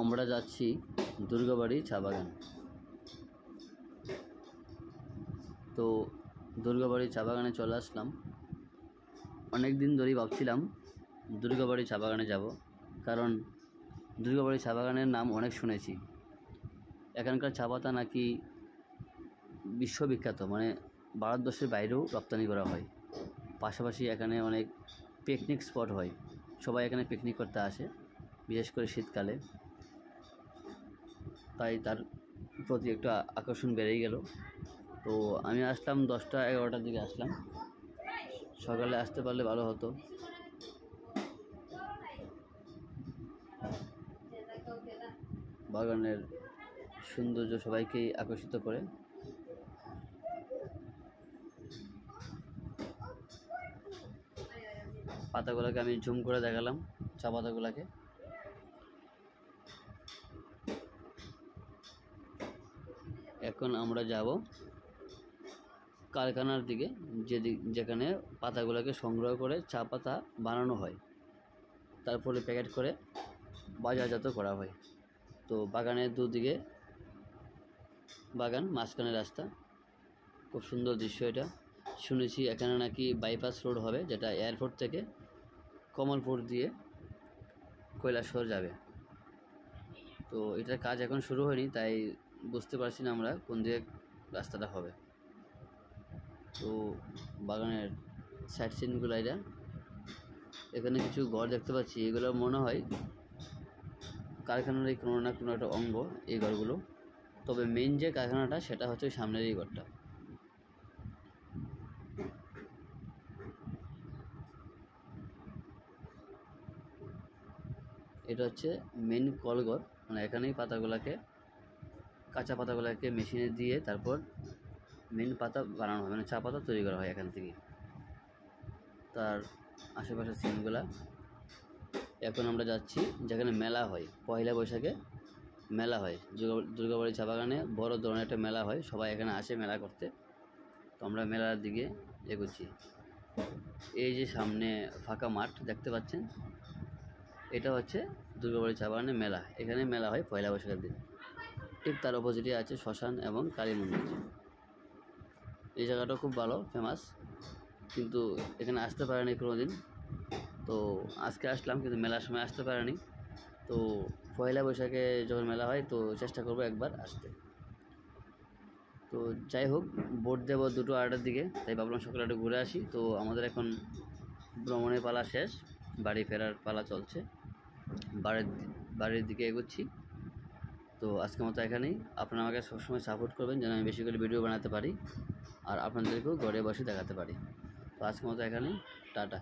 আমরা যাচ্ছি দুর্গাবাড়ি চা বাগান। তো দুর্গাবাড়ি চা বাগানে চলে আসলাম। অনেক দিন ধরেই ভাবছিলাম দুর্গাবাড়ি চা বাগানে যাব, কারণ দুর্গাবাড়ি চা বাগানের নাম অনেক শুনেছি। এখানকার চা পাতা নাকি বিশ্ববিখ্যাত, মানে ভারতবর্ষের বাইরেও রপ্তানি করা হয়। পাশাপাশি এখানে অনেক পিকনিক স্পট হয়, সবাই এখানে পিকনিক করতে আসে, বিশেষ করে শীতকালে। তাই তার প্রতি একটু আকর্ষণ বেড়েই গেল। তো আমি আসলাম 10টা-11টার দিকে আসলাম। সকালে আসতে পারলে ভালো হতো। বাগানের সৌন্দর্য সবাইকেই আকর্ষিত করে। পাতাগুলোকে আমি জুম করে দেখালাম, চা পাতাগুলোকে। এখন আমরা যাব কারখানার দিকে, যেখানে পাতাগুলোকে সংগ্রহ করে চা পাতা বানানো হয়, তারপরে প্যাকেট করে বাজারজাত করা হয়। তো বাগানের দুদিকে বাগান, মাঝখানে রাস্তা, খুব সুন্দর দৃশ্য এটা। শুনেছি এখানে নাকি বাইপাস রোড হবে, যেটা এয়ারপোর্ট থেকে কমলপুর দিয়ে কৈলাসহর যাবে। তো এটার কাজ এখন শুরু হয়নি, তাই বুঝতে পারছি না আমরা কোন দিকে রাস্তাটা হবে। তো বাগানের সাইড সিনগুলো এটা। এখানে কিছু ঘর দেখতে পাচ্ছি, এগুলো মনে হয় কারখানারই কোনো না কোনো একটা অঙ্গ, এই ঘরগুলো। তবে মেইন যে কারখানাটা সেটা হচ্ছে সামনের এই ঘরটা। এটা হচ্ছে মেইন কলঘর, মানে এখানেই কাঁচা পাতাগুলোকে মেশিনে দিয়ে তারপর মেইন পাতা বানানো হয়, মানে চা পাতা তৈরি করা হয় এখান থেকে। তার আশেপাশের সিনগুলা। এখন আমরা যাচ্ছি যেখানে মেলা হয়, পয়লা বৈশাখে মেলা হয়। দুর্গাবাড়ি চা বাগানে বড় ধরনের একটা মেলা হয়, সবাই এখানে আসে মেলা করতে। তো আমরা মেলার দিকে এগোচ্ছি। এই যে সামনে ফাঁকা মাঠ দেখতে পাচ্ছেন, এটা হচ্ছে দুর্গাবাড়ি চা বাগানের মেলা। এখানে মেলা হয় পয়লা বৈশাখের দিন। ঠিক তার অপোজিটে আছে শ্মশান এবং কালী মন্দির। এই জায়গাটা খুব ভালো, ফেমাস, কিন্তু এখানে আসতে পারেনি কোনো দিন। তো আজকে আসলাম, কিন্তু মেলার সময় আসতে পারেনি। তো পয়লা বৈশাখে যখন মেলা হয় তো চেষ্টা করবো একবার আসতে। তো যাই হোক, ভোট দেব 2:08-এর দিকে, তাই ভাবলাম সকালে একটু ঘুরে আসি। তো আমাদের এখন ভ্রমণের পালা শেষ, বাড়ি ফেরার পালা চলছে, বাড়ির দিকে এগোচ্ছি। তো আজকের মতো এখানেই। আপনারা আমাকে সবসময় সাপোর্ট করবেন যেন আমি বেশি করে ভিডিও বানাতে পারি আর আপনাদেরকেও ঘরে বসে দেখাতে পারি। তো আজকের মতো এখানেই, টাটা।